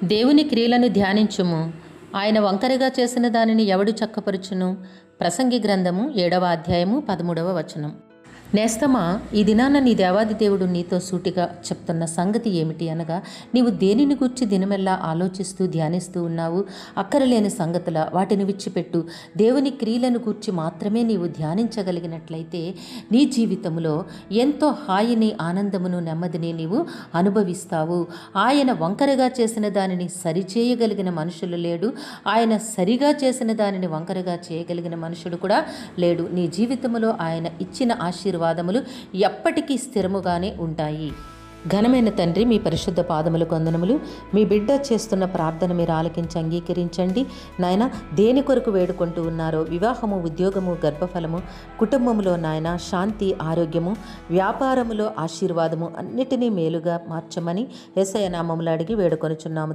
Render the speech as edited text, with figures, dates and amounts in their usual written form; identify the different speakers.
Speaker 1: దేవుని క్రియలను ధ్యానించుము, ఆయన వంకరగా చేసిన దానిని ఎవడు చక్కపరుచును? ప్రసంగి గ్రంథము 7వ అధ్యాయము 13వ వచనం. నేస్తమా, ఈ దినాన నీ దేవాది దేవుడు నీతో సూటిగా చెప్తున్న సంగతి ఏమిటి అనగా, నీవు దేనిని గూర్చి దినమెల్లా ఆలోచిస్తూ ధ్యానిస్తూ ఉన్నావు? అక్కరలేని సంగతుల వాటిని విడిచిపెట్టు. దేవుని క్రియలను గూర్చి మాత్రమే నీవు ధ్యానించగలిగినట్లయితే నీ జీవితంలో ఎంతో హాయిని, ఆనందమును, నెమ్మదిని నీవు అనుభవిస్తావు. ఆయన వంకరగా చేసిన దానిని సరిచేయగలిగిన మనుషులు లేడు. ఆయన సరిగా చేసిన దానిని వంకరగా చేయగలిగిన మనుషుడు కూడా లేడు. నీ జీవితంలో ఆయన ఇచ్చిన ఆశీర్వాదములు ఎప్పటికీ స్థిరముగానే ఉంటాయి. ఘనమైన తండ్రి, మీ పరిశుద్ధ పాదములకు వందనములు. మీ బిడ్డ చేస్తున్న ప్రార్థన మీరు ఆలకించి అంగీకరించండి. నాయన, దేని కొరకు వేడుకుంటూ ఉన్నారో, వివాహము, ఉద్యోగము, గర్భఫలము, కుటుంబంలో నాయన శాంతి, ఆరోగ్యము, వ్యాపారములో ఆశీర్వాదము అన్నిటినీ మేలుగా మార్చమని యేసయ్య నామములో అడిగి వేడుకొనుచున్నాము.